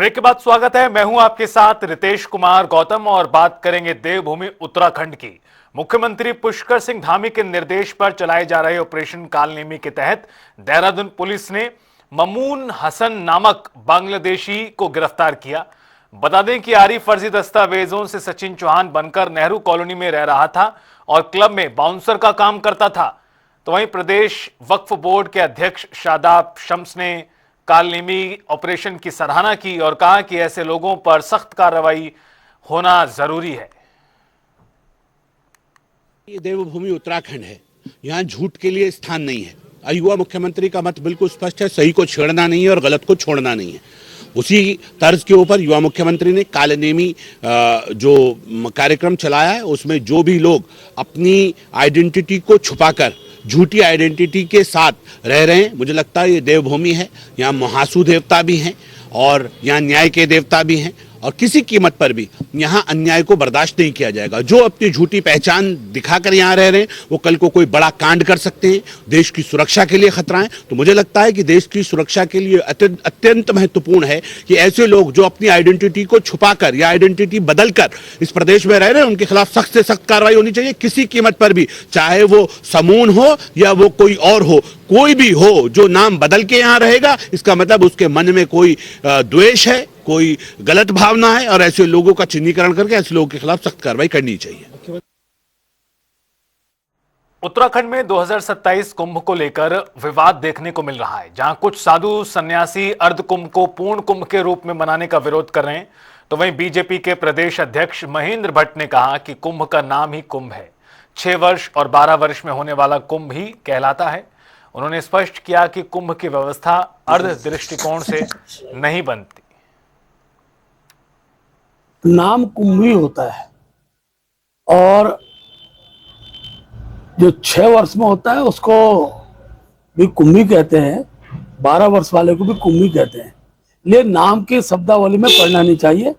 Break के बाद स्वागत है। मैं हूं आपके साथ रितेश कुमार गौतम और बात करेंगे देवभूमि उत्तराखंड की। मुख्यमंत्री पुष्कर सिंह धामी के निर्देश पर चलाए जा रहे ऑपरेशन कालनेमी के तहत देहरादून पुलिस ने ममून हसन नामक बांग्लादेशी को गिरफ्तार किया। बता दें कि आरी फर्जी दस्तावेजों से सचिन चौहान बनकर नेहरू कॉलोनी में रह रहा था और क्लब में बाउंसर का काम करता था। तो वहीं प्रदेश वक्फ बोर्ड के अध्यक्ष शादाब शम्स ने कालनेमी ऑपरेशन की सराहना की और कहा कि ऐसे लोगों पर सख्त कार्रवाई होना जरूरी है। ये देवभूमि उत्तराखंड है, यहाँ झूठ के लिए स्थान नहीं है। युवा मुख्यमंत्री का मत बिल्कुल स्पष्ट है, सही को छेड़ना नहीं है और गलत को छोड़ना नहीं है। उसी तर्ज के ऊपर युवा मुख्यमंत्री ने कालनेमी जो कार्यक्रम चलाया है, उसमें जो भी लोग अपनी आइडेंटिटी को छुपाकर झूठी आइडेंटिटी के साथ रह रहे हैं, मुझे लगता है ये देवभूमि है। यहाँ महासु देवता भी हैं और यहाँ न्याय के देवता भी हैं और किसी कीमत पर भी यहाँ अन्याय को बर्दाश्त नहीं किया जाएगा। जो अपनी झूठी पहचान दिखाकर यहाँ रह रहे हैं वो कल को कोई बड़ा कांड कर सकते हैं, देश की सुरक्षा के लिए खतरा है। तो मुझे लगता है कि देश की सुरक्षा के लिए अत्यंत महत्वपूर्ण है कि ऐसे लोग जो अपनी आइडेंटिटी को छुपाकर या आइडेंटिटी बदलकर इस प्रदेश में रह रहे हैं, उनके खिलाफ सख्त से सख्त कार्रवाई होनी चाहिए किसी कीमत पर भी, चाहे वो समून हो या वो कोई और हो। कोई भी हो जो नाम बदल के यहाँ रहेगा, इसका मतलब उसके मन में कोई द्वेष है, कोई गलत भावना है और ऐसे लोगों का चिन्हीकरण करके ऐसे लोगों के खिलाफ सख्त कार्रवाई करनी चाहिए। उत्तराखंड में 2027 कुंभ को लेकर विवाद देखने को मिल रहा है, जहां कुछ साधु सन्यासी अर्ध कुंभ को पूर्ण कुंभ के रूप में मनाने का विरोध कर रहे हैं। तो वहीं बीजेपी के प्रदेश अध्यक्ष महेंद्र भट्ट ने कहा कि कुंभ का नाम ही कुंभ है, 6 वर्ष और 12 वर्ष में होने वाला कुंभ ही कहलाता है। उन्होंने स्पष्ट किया कि कुंभ की व्यवस्था अर्ध दृष्टिकोण से नहीं बनती। नाम कुंभ ही होता है और जो 6 वर्ष में होता है उसको भी कुंभ ही कहते हैं, 12 वर्ष वाले को भी कुंभ ही कहते हैं। ले नाम की शब्दावली में पढ़ना नहीं चाहिए।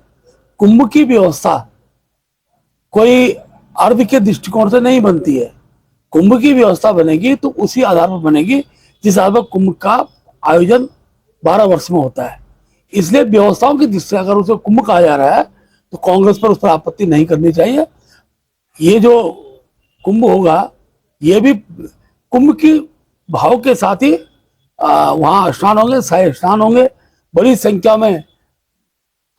कुंभ की व्यवस्था कोई अर्ध के दृष्टिकोण से नहीं बनती है। कुंभ की व्यवस्था बनेगी तो उसी आधार पर बनेगी जिस आधार पर कुंभ का आयोजन 12 वर्ष में होता है। इसलिए व्यवस्थाओं की दृष्टि से अगर उसे कुंभ कहा जा रहा है तो कांग्रेस पर उस पर आपत्ति नहीं करनी चाहिए। ये जो कुंभ होगा ये भी कुंभ की भाव के साथ ही वहां स्नान होंगे, शाही स्नान होंगे, बड़ी संख्या में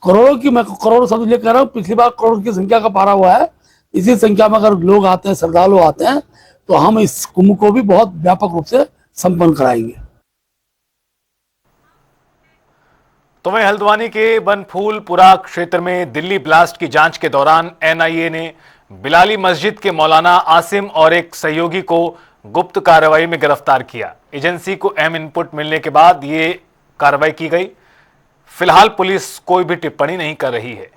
करोड़ों की, मैं करोड़ शब्द लेकर कह रहा हूँ, पिछली बार करोड़ की संख्या का पारा हुआ है। इसी संख्या में अगर लोग आते हैं, श्रद्धालु आते हैं, तो हम इस कुंभ को भी बहुत व्यापक रूप से संपन्न कराएंगे। तो वहीं हल्द्वानी के बनफूलपुरा क्षेत्र में दिल्ली ब्लास्ट की जांच के दौरान एनआईए ने बिलाली मस्जिद के मौलाना आसिम और एक सहयोगी को गुप्त कार्रवाई में गिरफ्तार किया। एजेंसी को अहम इनपुट मिलने के बाद ये कार्रवाई की गई। फिलहाल पुलिस कोई भी टिप्पणी नहीं कर रही है।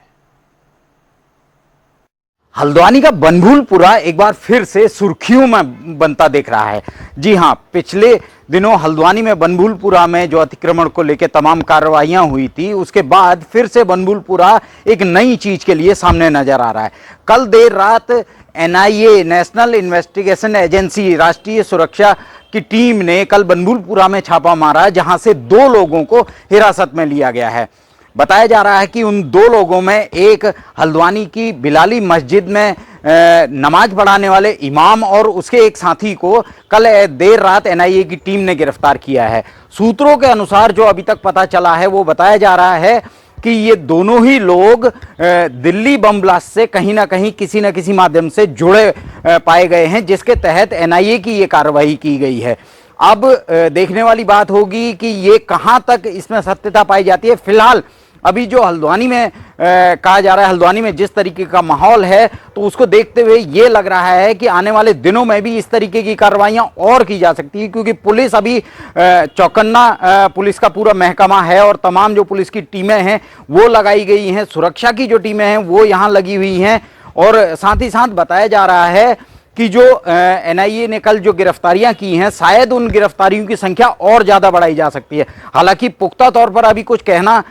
हल्द्वानी का बनभूलपुरा एक बार फिर से सुर्खियों में बनता दिख रहा है। जी हां, पिछले दिनों हल्द्वानी में बनभूलपुरा में जो अतिक्रमण को लेकर तमाम कार्रवाइयां हुई थी, उसके बाद फिर से बनभूलपुरा एक नई चीज के लिए सामने नजर आ रहा है। कल देर रात एनआईए, नेशनल इन्वेस्टिगेशन एजेंसी, राष्ट्रीय सुरक्षा की टीम ने कल बनभूलपुरा में छापा मारा, जहां से 2 लोगों को हिरासत में लिया गया है। बताया जा रहा है कि उन 2 लोगों में एक हल्द्वानी की बिलाली मस्जिद में नमाज पढ़ाने वाले इमाम और उसके एक साथी को कल देर रात एनआईए की टीम ने गिरफ्तार किया है। सूत्रों के अनुसार जो अभी तक पता चला है वो बताया जा रहा है कि ये दोनों ही लोग दिल्ली बम ब्लास्ट से कहीं ना कहीं किसी न किसी माध्यम से जुड़े पाए गए हैं, जिसके तहत एनआईए की ये कार्रवाई की गई है। अब देखने वाली बात होगी कि ये कहां तक इसमें सत्यता पाई जाती है। फिलहाल अभी जो हल्द्वानी में कहा जा रहा है, हल्द्वानी में जिस तरीके का माहौल है, तो उसको देखते हुए ये लग रहा है कि आने वाले दिनों में भी इस तरीके की कार्रवाइयां और की जा सकती है, क्योंकि पुलिस अभी चौकन्ना, पुलिस का पूरा महकमा है और तमाम जो पुलिस की टीमें हैं वो लगाई गई हैं, सुरक्षा की जो टीमें हैं वो यहाँ लगी हुई हैं। और साथ ही साथ बताया जा रहा है कि जो एनआईए ने कल जो गिरफ्तारियां की हैं, शायद उन गिरफ्तारियों की संख्या और ज्यादा बढ़ाई जा सकती है। हालांकि पुख्ता तौर पर अभी कुछ कहना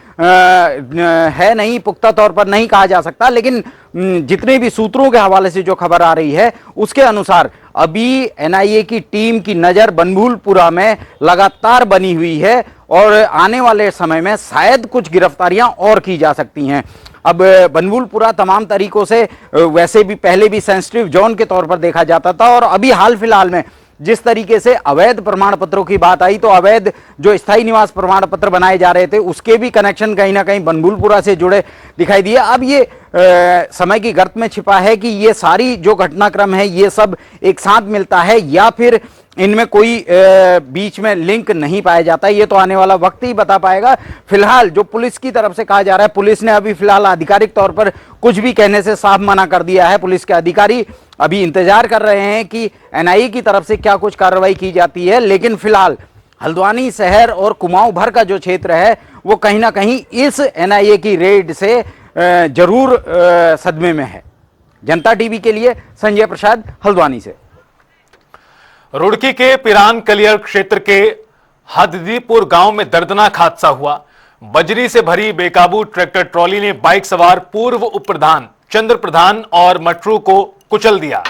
है नहीं, पुख्ता तौर पर नहीं कहा जा सकता, लेकिन जितने भी सूत्रों के हवाले से जो खबर आ रही है उसके अनुसार अभी एनआईए की टीम की नजर बनभूलपुरा में लगातार बनी हुई है और आने वाले समय में शायद कुछ गिरफ्तारियां और की जा सकती हैं। अब बनभूलपुरा तमाम तरीकों से वैसे भी पहले भी सेंसिटिव जोन के तौर पर देखा जाता था और अभी हाल फिलहाल में जिस तरीके से अवैध प्रमाण पत्रों की बात आई तो अवैध जो स्थायी निवास प्रमाण पत्र बनाए जा रहे थे उसके भी कनेक्शन कहीं ना कहीं बनभूलपुरा से जुड़े दिखाई दिए। अब ये समय की गर्त में छिपा है कि ये सारी जो घटनाक्रम है ये सब एक साथ मिलता है या फिर इनमें कोई बीच में लिंक नहीं पाया जाता है, ये तो आने वाला वक्त ही बता पाएगा। फिलहाल जो पुलिस की तरफ से कहा जा रहा है, पुलिस ने अभी फिलहाल आधिकारिक तौर पर कुछ भी कहने से साफ मना कर दिया है। पुलिस के अधिकारी अभी इंतजार कर रहे हैं कि एनआईए की तरफ से क्या कुछ कार्रवाई की जाती है, लेकिन फिलहाल हल्द्वानी शहर और कुमाऊं भर का जो क्षेत्र है वो कहीं ना कहीं इस एनआईए की रेड से जरूर सदमे में है। जनता टीवी के लिए संजय प्रसाद, हल्द्वानी से। रुड़की के पिरान कलियर क्षेत्र के हददीपुर गांव में दर्दनाक हादसा हुआ। बजरी से भरी बेकाबू ट्रैक्टर ट्रॉली ने बाइक सवार पूर्व उप प्रधान चंद्र प्रधान और मटरू को कुचल दिया,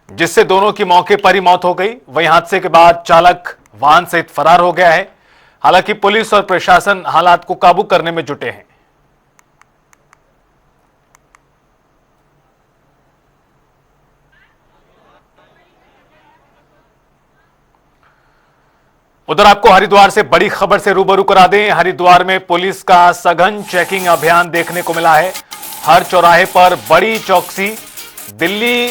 जिससे दोनों की मौके पर ही मौत हो गई। वहीं हादसे के बाद चालक वाहन सहित फरार हो गया है। हालांकि पुलिस और प्रशासन हालात को काबू करने में जुटे हैं। उधर आपको हरिद्वार से बड़ी खबर से रूबरू करा दें। हरिद्वार में पुलिस का सघन चेकिंग अभियान देखने को मिला है। हर चौराहे पर बड़ी चौकसी। दिल्ली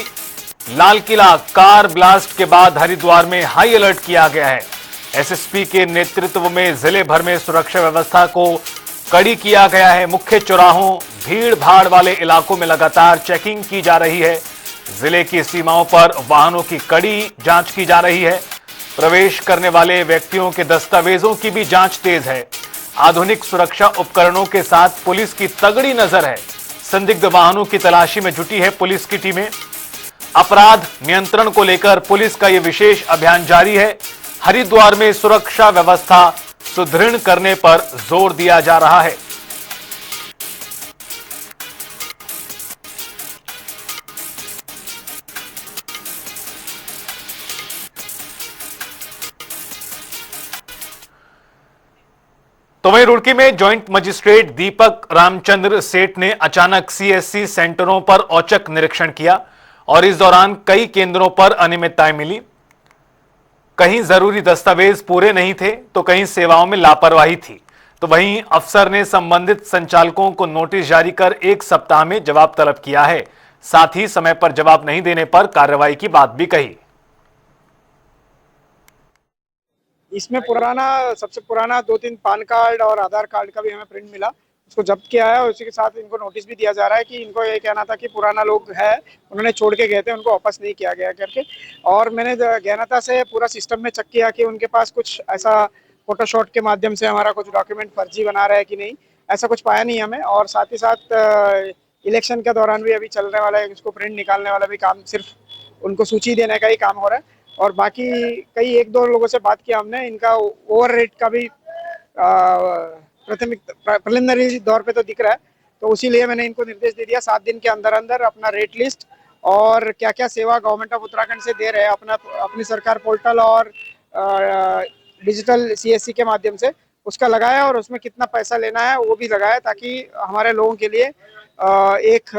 लाल किला कार ब्लास्ट के बाद हरिद्वार में हाई अलर्ट किया गया है। एसएसपी के नेतृत्व में जिले भर में सुरक्षा व्यवस्था को कड़ी किया गया है। मुख्य चौराहों, भीड़ भाड़ वाले इलाकों में लगातार चेकिंग की जा रही है। जिले की सीमाओं पर वाहनों की कड़ी जांच की जा रही है। प्रवेश करने वाले व्यक्तियों के दस्तावेजों की भी जांच तेज है। आधुनिक सुरक्षा उपकरणों के साथ पुलिस की तगड़ी नजर है। संदिग्ध वाहनों की तलाशी में जुटी है पुलिस की टीमें। अपराध नियंत्रण को लेकर पुलिस का यह विशेष अभियान जारी है। हरिद्वार में सुरक्षा व्यवस्था सुदृढ़ करने पर जोर दिया जा रहा है। तो वहीं रुड़की में जॉइंट मजिस्ट्रेट दीपक रामचंद्र सेठ ने अचानक सीएससी सेंटरों पर औचक निरीक्षण किया और इस दौरान कई केंद्रों पर अनियमितताएं मिली। कहीं जरूरी दस्तावेज पूरे नहीं थे तो कहीं सेवाओं में लापरवाही थी। तो वहीं अफसर ने संबंधित संचालकों को नोटिस जारी कर 1 सप्ताह में जवाब तलब किया है। साथ ही समय पर जवाब नहीं देने पर कार्रवाई की बात भी कही। इसमें सबसे पुराना 2-3 पान कार्ड और आधार कार्ड का भी हमें प्रिंट मिला, उसको जब्त किया है। और उसी के साथ इनको नोटिस भी दिया जा रहा है कि इनको ये कहना था कि पुराना लोग है, उन्होंने छोड़ के गए थे, उनको वापस नहीं किया गया करके। और मैंने ज्ञानता से पूरा सिस्टम में चेक किया कि उनके पास कुछ ऐसा फोटोशॉट के माध्यम से हमारा कुछ डॉक्यूमेंट फर्जी बना रहा है कि नहीं, ऐसा कुछ पाया नहीं हमें। और साथ ही साथ इलेक्शन के दौरान भी अभी चलने वाला है, उसको प्रिंट निकालने वाला भी काम, सिर्फ उनको सूची देने का ही काम हो रहा है। और बाकी कई 1-2 लोगों से बात किया हमने, इनका ओवर रेट का भी प्रिलिमिनरी दौर पे तो दिख रहा है। तो उसी लिए मैंने इनको निर्देश दे दिया 7 दिन के अंदर अंदर अपना रेट लिस्ट और क्या क्या सेवा गवर्नमेंट ऑफ उत्तराखंड से दे रहे हैं अपनी सरकार पोर्टल और डिजिटल सीएससी के माध्यम से उसका लगाया और उसमें कितना पैसा लेना है वो भी लगाया, ताकि हमारे लोगों के लिए एक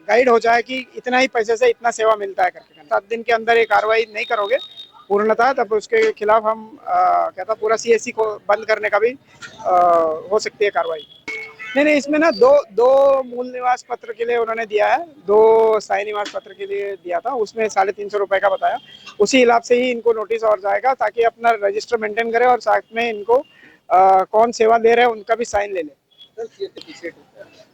गाइड हो जाए कि इतना ही पैसे से इतना सेवा मिलता है करके। 7 दिन के अंदर ये कार्रवाई नहीं करोगे पूर्णतः तब उसके खिलाफ हम पूरा सीएससी को बंद करने का भी हो सकती है कार्रवाई। नहीं, इसमें ना दो मूल निवास पत्र के लिए उन्होंने दिया है, 2 स्थायी निवास पत्र के लिए दिया था, उसमें 350 रुपए का बताया। उसी हिसाब से ही इनको नोटिस और जाएगा ताकि अपना रजिस्टर मेंटेन करे और साथ में इनको कौन सेवा दे रहे हैं उनका भी साइन ले ले।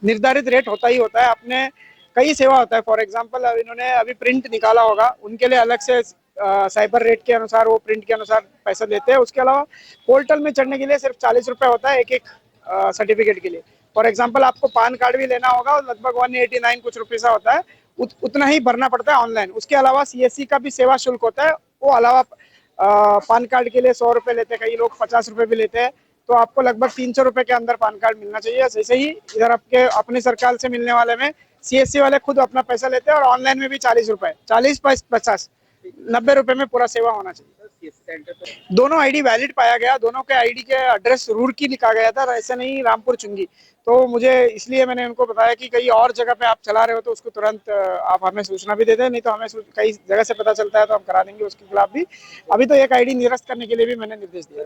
निर्धारित रेट होता ही होता है, अपने कई सेवा होता है। फॉर एग्जांपल अब इन्होंने अभी प्रिंट निकाला होगा, उनके लिए अलग से साइबर रेट के अनुसार वो प्रिंट के अनुसार पैसा लेते हैं। उसके अलावा पोर्टल में चढ़ने के लिए सिर्फ 40 रुपए होता है एक सर्टिफिकेट के लिए। फॉर एग्जांपल आपको पान कार्ड भी लेना होगा, लगभग 189 कुछ रुपये सा होता है, उतना ही भरना पड़ता है ऑनलाइन। उसके अलावा सीएससी का भी सेवा शुल्क होता है, वो अलावा पान कार्ड के लिए 100 रुपये लेते हैं, कई लोग 50 रुपये भी लेते हैं। तो आपको लगभग 300 रुपये के अंदर पान कार्ड मिलना चाहिए। ऐसे ही इधर आपके अपनी सरकार से मिलने वाले में सीएससी वाले खुद अपना पैसा लेते हैं और ऑनलाइन में भी 40 रुपये, 40-50 90 रुपए में पूरा सेवा होना चाहिए। दोनों आईडी वैलिड पाया गया, दोनों के आईडी के एड्रेस रुड़की लिखा गया था, ऐसे नहीं रामपुर चुंगी। तो मुझे इसलिए मैंने उनको बताया कि कहीं और जगह पे आप चला रहे हो तो उसको तुरंत आप हमें सूचना भी दे दें, नहीं तो हमें कई जगह से पता चलता है तो हम करा देंगे उसके खिलाफ भी। अभी तो एक आईडी निरस्त करने के लिए भी मैंने निर्देश दिया।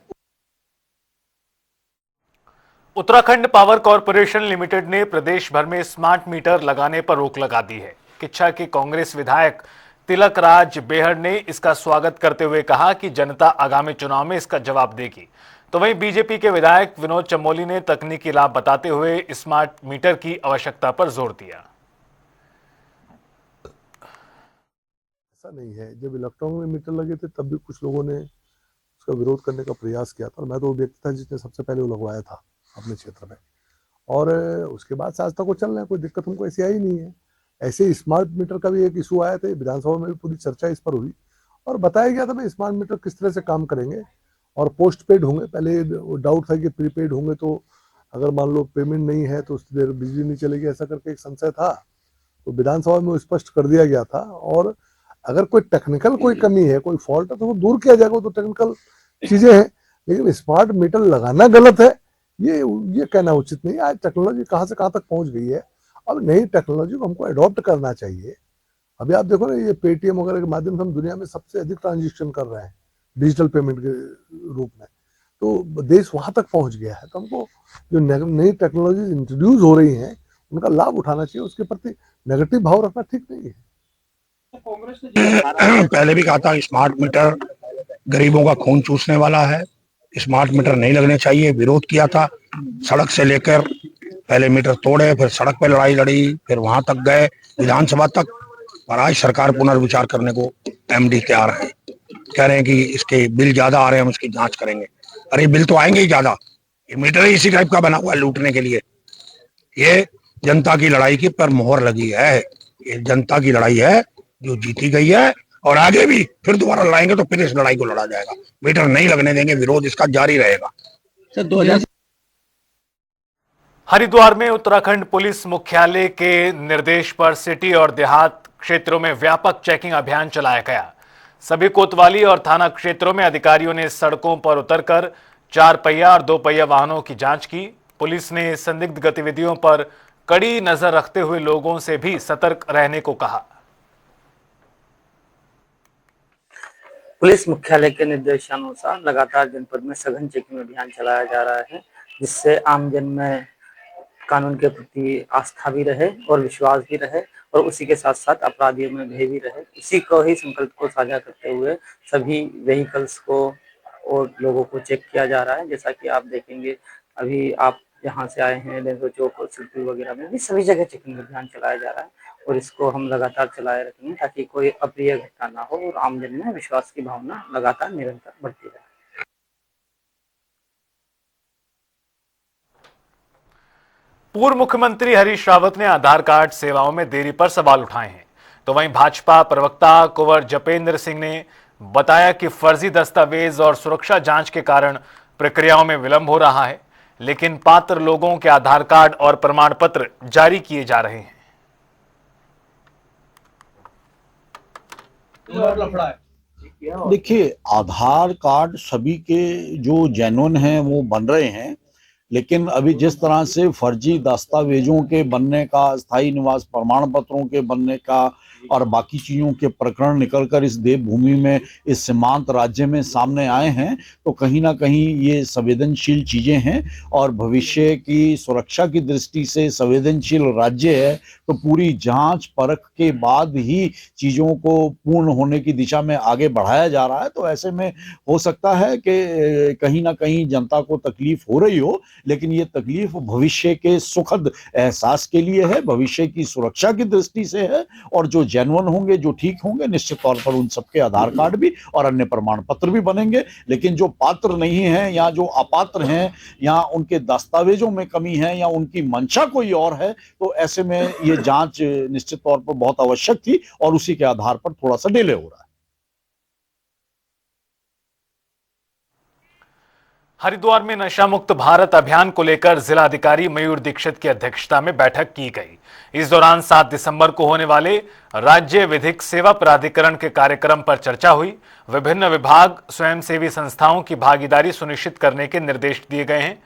उत्तराखंड पावर कॉरपोरेशन लिमिटेड ने प्रदेश भर में स्मार्ट मीटर लगाने पर रोक लगा दी है। किच्छा के कांग्रेस विधायक तिलक राज बेहड़ ने इसका स्वागत करते हुए कहा कि जनता आगामी चुनाव में इसका जवाब देगी। तो वहीं बीजेपी के विधायक विनोद चमोली ने तकनीकी लाभ बताते हुए स्मार्ट मीटर की आवश्यकता पर जोर दिया। ऐसा नहीं है, जब लॉकडाउन में मीटर लगे थे तब भी कुछ लोगों ने उसका विरोध करने का प्रयास किया था, और मैं तो वो व्यक्ति था जिसने सबसे पहले वो लगवाया था अपने क्षेत्र में, और उसके बाद से आज तक वो चल रहे हैं, कोई दिक्कत हमको ऐसी आई नहीं है। ऐसे ही स्मार्ट मीटर का भी एक इशू आया था, विधानसभा में भी पूरी चर्चा इस पर हुई और बताया गया था भाई स्मार्ट मीटर किस तरह से काम करेंगे और पोस्ट पेड होंगे। पहले डाउट था कि प्रीपेड होंगे तो अगर मान लो पेमेंट नहीं है तो उस देर बिजली नहीं चलेगी, ऐसा करके एक संशय था, तो विधानसभा में वो स्पष्ट कर दिया गया था। और अगर कोई टेक्निकल कोई कमी है, कोई फॉल्ट है तो वो दूर किया जाएगा, तो टेक्निकल चीजें हैं, लेकिन स्मार्ट मीटर लगाना गलत है ये कहना उचित नहीं है। आज टेक्नोलॉजी कहाँ से कहाँ तक पहुंच गई है, अब नई टेक्नोलॉजी को हमको अडॉप्ट करना चाहिए। अभी आप देखो ना, ये पेटीएम वगैरह के माध्यम से हम दुनिया में सबसे अधिक ट्रांजेक्शन कर रहे हैं डिजिटल पेमेंट के रूप में, तो देश वहां तक पहुंच गया है। तो हमको जो नई टेक्नोलॉजी इंट्रोड्यूस हो रही हैं उनका लाभ उठाना चाहिए, उसके प्रति नेगेटिव भाव रखना ठीक नहीं है। पहले भी कहा था स्मार्ट मीटर गरीबों का खून चूसने वाला है, स्मार्ट मीटर नहीं लगने चाहिए, विरोध किया था। सड़क से लेकर पहले मीटर तोड़े, फिर सड़क पे लड़ाई लड़ी, फिर वहां तक गए विधानसभा तक, और आज सरकार पुनर्विचार करने को एमडी तैयार है, कह रहे हैं कि इसके बिल ज्यादा आ रहे हैं, हम इसकी जांच करेंगे। अरे बिल तो आएंगे ही ज्यादा, ये मीटर ही इसी टाइप का बना हुआ है लूटने के लिए। ये जनता की लड़ाई की पर मोहर लगी है, ये जनता की लड़ाई है जो जीती गई है, और आगे भी फिर दोबारा लड़ाएंगे तो फिर इस लड़ाई को लड़ा जाएगा। मीटर नहीं लगने देंगे, विरोध इसका जारी रहेगा। हरिद्वार में उत्तराखंड पुलिस मुख्यालय के निर्देश पर सिटी और देहात क्षेत्रों में व्यापक चेकिंग अभियान चलाया गया। सभी कोतवाली और थाना क्षेत्रों में अधिकारियों ने सड़कों पर उतरकर 4 पहिया और 2 पहिया वाहनों की जांच की। पुलिस ने संदिग्ध गतिविधियों पर कड़ी नजर रखते हुए लोगों से भी सतर्क रहने को कहा। पुलिस मुख्यालय के निर्देशानुसार लगातार जनपद में सघन चेकिंग अभियान चलाया जा रहा है, जिससे आमजन में कानून के प्रति आस्था भी रहे और विश्वास भी रहे, और उसी के साथ साथ अपराधियों में भय भी रहे। इसी को ही संकल्प को साझा करते हुए सभी व्हीकल्स को और लोगों को चेक किया जा रहा है। जैसा कि आप देखेंगे, अभी आप यहाँ से आए हैं नेहरू चौक और सिलपुर वगैरह में भी सभी जगह चेकिंग अभियान चलाया जा रहा है, और इसको हम लगातार चलाए रखेंगे ताकि कोई अप्रिय घटना ना हो और आमजन में विश्वास की भावना लगातार निरंतर बढ़ती रहे। पूर्व मुख्यमंत्री हरीश रावत ने आधार कार्ड सेवाओं में देरी पर सवाल उठाए हैं। तो वहीं भाजपा प्रवक्ता कुंवर जपेंद्र सिंह ने बताया कि फर्जी दस्तावेज और सुरक्षा जांच के कारण प्रक्रियाओं में विलंब हो रहा है, लेकिन पात्र लोगों के आधार कार्ड और प्रमाण पत्र जारी किए जा रहे हैं। देखिए, आधार कार्ड सभी के जो जेन्युइन हैं वो बन रहे हैं, लेकिन अभी जिस तरह से फर्जी दस्तावेजों के बनने का, स्थायी निवास प्रमाण पत्रों के बनने का और बाकी चीजों के प्रकरण निकलकर इस देवभूमि में, इस सीमांत राज्य में सामने आए हैं, तो कहीं ना कहीं ये संवेदनशील चीजें हैं और भविष्य की सुरक्षा की दृष्टि से संवेदनशील राज्य है, तो पूरी जांच परख के बाद ही चीजों को पूर्ण होने की दिशा में आगे बढ़ाया जा रहा है। तो ऐसे में हो सकता है कि कहीं ना कहीं जनता को तकलीफ हो रही हो, लेकिन ये तकलीफ भविष्य के सुखद एहसास के लिए है, भविष्य की सुरक्षा की दृष्टि से है, और जो जेन्युइन होंगे, जो ठीक होंगे, निश्चित तौर पर उन सबके आधार कार्ड भी और अन्य प्रमाण पत्र भी बनेंगे। लेकिन जो पात्र नहीं हैं या जो अपात्र हैं या उनके दस्तावेजों में कमी है या उनकी मंशा कोई और है, तो ऐसे में ये जांच निश्चित तौर पर बहुत आवश्यक थी और उसी के आधार पर थोड़ा सा डिले हो रहा है। हरिद्वार में नशा मुक्त भारत अभियान को लेकर जिलाधिकारी मयूर दीक्षित की अध्यक्षता में बैठक की गई। इस दौरान 7 दिसंबर को होने वाले राज्य विधिक सेवा प्राधिकरण के कार्यक्रम पर चर्चा हुई। विभिन्न विभाग, स्वयंसेवी संस्थाओं की भागीदारी सुनिश्चित करने के निर्देश दिए गए हैं।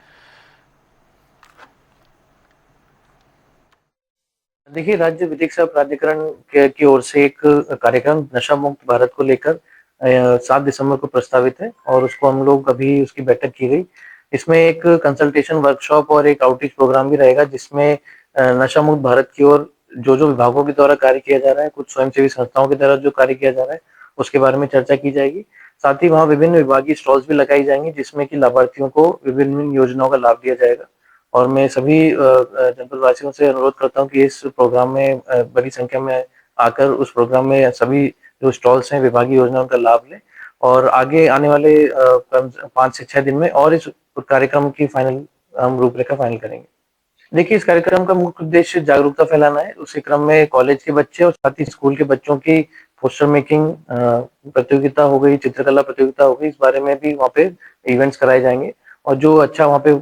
देखिए, राज्य विधिक सेवा प्राधिकरण की ओर से एक कार्यक्रम नशा मुक्त भारत को लेकर 7 दिसंबर को प्रस्तावित है और उसको हम लोग अभी उसकी बैठक की गई। इसमें एक कंसल्टेशन वर्कशॉप और एक आउटरीच प्रोग्राम भी रहेगा, जिसमें नशा मुक्त भारत की ओर जो विभागों के द्वारा कार्य किया जा रहा है, कुछ स्वयंसेवी संस्थाओं के द्वारा जो कार्य किया जा रहा है, उसके बारे में चर्चा की जाएगी। साथ ही वहाँ विभिन्न विभागीय स्टॉल्स भी लगाई जाएंगी, जिसमें कि लाभार्थियों को विभिन्न योजनाओं का लाभ दिया जाएगा। और मैं सभी जनपद वासियों से अनुरोध करता हूँ कि इस प्रोग्राम में बड़ी संख्या में आकर उस प्रोग्राम में सभी जो स्टॉल्स हैं विभागीय योजनाओं का लाभ लें और आगे आने वाले 5 से 6 दिन में और इस कार्यक्रम की हम रूपरेखा फाइनल करेंगे। देखिए, इस कार्यक्रम का मुख्य उद्देश्य जागरूकता फैलाना है। उसी क्रम में कॉलेज के बच्चे और साथ ही स्कूल के बच्चों की पोस्टर मेकिंग प्रतियोगिता हो गई, चित्रकला प्रतियोगिता हो गई, इस बारे में भी वहाँ पे इवेंट्स कराए जाएंगे और जो अच्छा वहाँ पे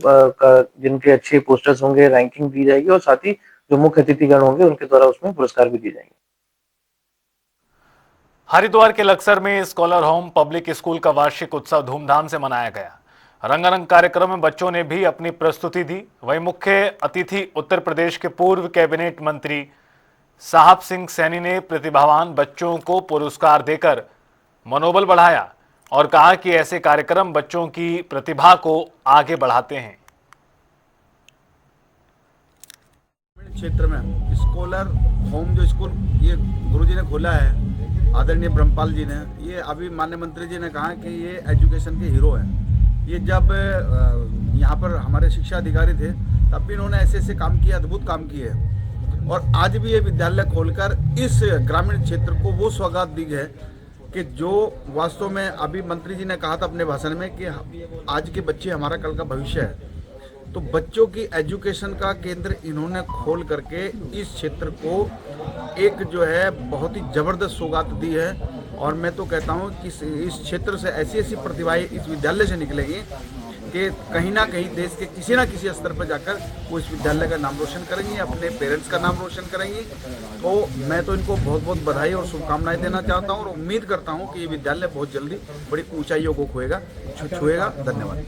जिनके अच्छे पोस्टर्स होंगे रैंकिंग दी जाएगी और साथ ही जो मुख्य अतिथिगण होंगे उनके द्वारा उसमें पुरस्कार भी दिए जाएंगे। हरिद्वार के लक्सर में स्कॉलर होम पब्लिक स्कूल का वार्षिक उत्सव धूमधाम से मनाया गया। रंगारंग कार्यक्रम में बच्चों ने भी अपनी प्रस्तुति दी। वहीं मुख्य अतिथि उत्तर प्रदेश के पूर्व कैबिनेट मंत्री साहब सिंह सैनी ने प्रतिभावान बच्चों को पुरस्कार देकर मनोबल बढ़ाया और कहा कि ऐसे कार्यक्रम बच्चों की प्रतिभा को आगे बढ़ाते हैं। क्षेत्र में स्कॉलर होम जो स्कूल ये गुरुजी ने खोला है, आदरणीय ब्रह्मपाल जी ने, ये अभी माननीय मंत्री जी ने कहा कि ये एजुकेशन के हीरो हैं। ये जब यहाँ पर हमारे शिक्षा अधिकारी थे तब भी इन्होंने ऐसे काम किए, अद्भुत काम किए और आज भी ये विद्यालय खोलकर इस ग्रामीण क्षेत्र को वो सौगात दी है कि जो वास्तव में अभी मंत्री जी ने कहा था अपने भाषण में कि आज के बच्चे हमारा कल का भविष्य है। तो बच्चों की एजुकेशन का केंद्र इन्होंने खोल करके इस क्षेत्र को एक जो है बहुत ही जबरदस्त सौगात दी है और मैं तो कहता हूं कि इस क्षेत्र से ऐसी ऐसी प्रतिभाएं इस विद्यालय से निकलेगी कि कहीं ना कहीं देश के किसी ना किसी स्तर पर जाकर वो इस विद्यालय का नाम रोशन करेंगी, अपने पेरेंट्स का नाम रोशन करेंगी। तो मैं तो इनको बहुत बहुत बधाई और शुभकामनाएं देना चाहता हूं और उम्मीद करता हूं कि ये विद्यालय बहुत जल्दी बड़ी ऊंचाइयों को छुएगा। धन्यवाद।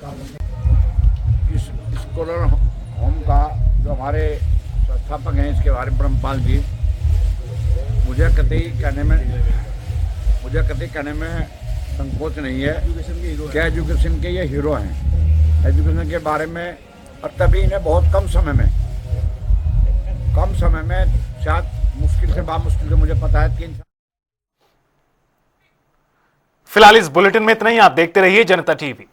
इस स्कॉलर होम का जो हमारे संस्थापक हैं इसके बारे में ब्रह्मपाल जी, मुझे कतई कहने में संकोच नहीं है कि एजुकेशन के ये हीरो हैं। एजुकेशन के बारे में और तभी इन्हें बहुत कम समय में शायद मुश्किल से बामुश्किल से मुझे पता है 3 फिलहाल इस बुलेटिन में इतना ही। आप देखते रहिए जनता टीवी।